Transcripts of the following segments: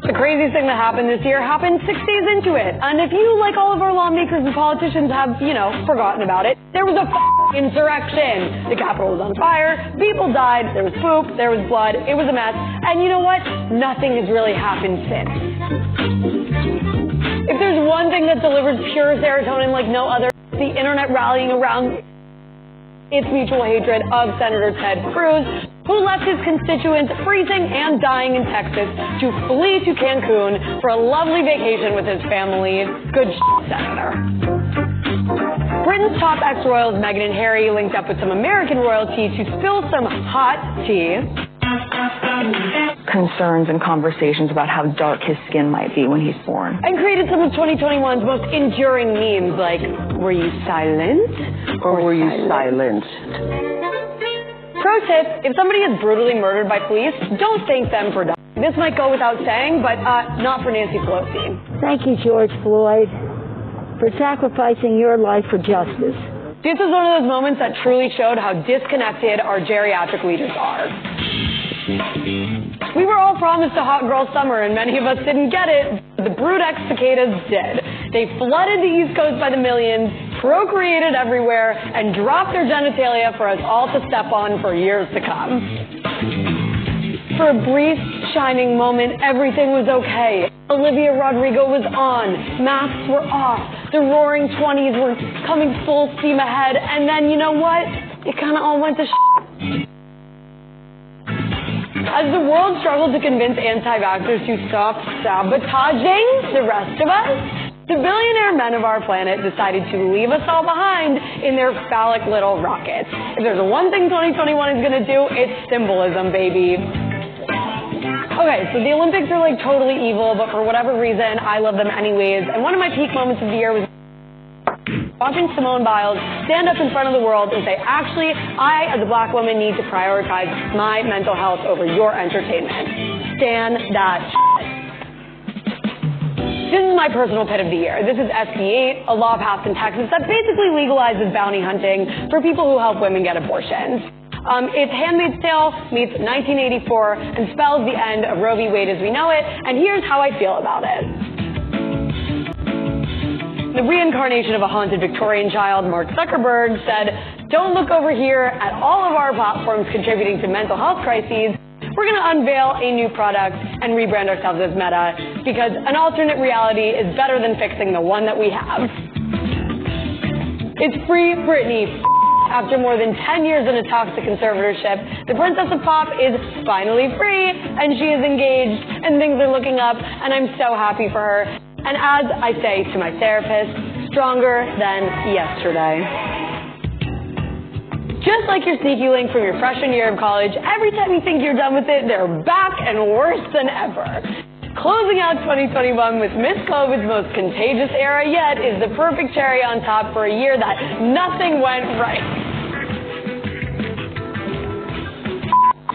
The craziest thing that happened this year happened 6 days into it. And if you, like all of our lawmakers and politicians, have, forgotten about it, there was a insurrection. The Capitol was on fire, people died, there was poop, there was blood, it was a mess. And you know what? Nothing has really happened since. If there's one thing that delivers pure serotonin like no other, the internet rallying around its mutual hatred of Senator Ted Cruz, who left his constituents freezing and dying in Texas to flee to Cancun for a lovely vacation with his family. Good Senator. Britain's top ex-royals Meghan and Harry linked up with some American royalty to spill some hot tea. Concerns and conversations about how dark his skin might be when he's born. And created some of 2021's most enduring memes like, were you silent or were you silenced? Pro tip, if somebody is brutally murdered by police, don't thank them for dying. This might go without saying, but not for Nancy Pelosi. Thank you, George Floyd, for sacrificing your life for justice. This was one of those moments that truly showed how disconnected our geriatric leaders are. We were all promised a hot girl summer, and many of us didn't get it. The brood-X cicadas did. They flooded the East Coast by the millions, procreated everywhere, and dropped their genitalia for us all to step on for years to come. For a brief, shining moment, everything was okay. Olivia Rodrigo was on, masks were off, the roaring 20s were coming full steam ahead, and then, you know what? It kind of all went to shit. As the world struggled to convince anti-vaxxers to stop sabotaging the rest of us, the billionaire men of our planet decided to leave us all behind in their phallic little rockets. If there's one thing 2021 is going to do, it's symbolism, baby. Okay, so the Olympics are like totally evil, but for whatever reason, I love them anyways. And one of my peak moments of the year was watching Simone Biles stand up in front of the world and say, actually, I, as a black woman, need to prioritize my mental health over your entertainment. Stand that shit. This is my personal pet of the year. This is SB 8, a law passed in Texas that basically legalizes bounty hunting for people who help women get abortions. It's Handmaid's Tale meets 1984 and spells the end of Roe v. Wade as we know it, and here's how I feel about it. The reincarnation of a haunted Victorian child, Mark Zuckerberg, said, don't look over here at all of our platforms contributing to mental health crises. We're going to unveil a new product and rebrand ourselves as Meta because an alternate reality is better than fixing the one that we have. It's Free Britney. After more than 10 years in a toxic conservatorship, the Princess of Pop is finally free, and she is engaged, and things are looking up, and I'm so happy for her. And as I say to my therapist, stronger than yesterday. Just like your sneaky link from your freshman year of college, every time you think you're done with it, they're back and worse than ever. Closing out 2021 with Miss COVID's most contagious era yet is the perfect cherry on top for a year that nothing went right.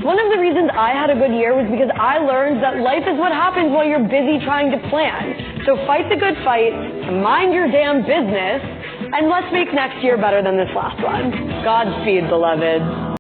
One of the reasons I had a good year was because I learned that life is what happens while you're busy trying to plan. So fight the good fight, mind your damn business, and let's make next year better than this last one. Godspeed, beloved.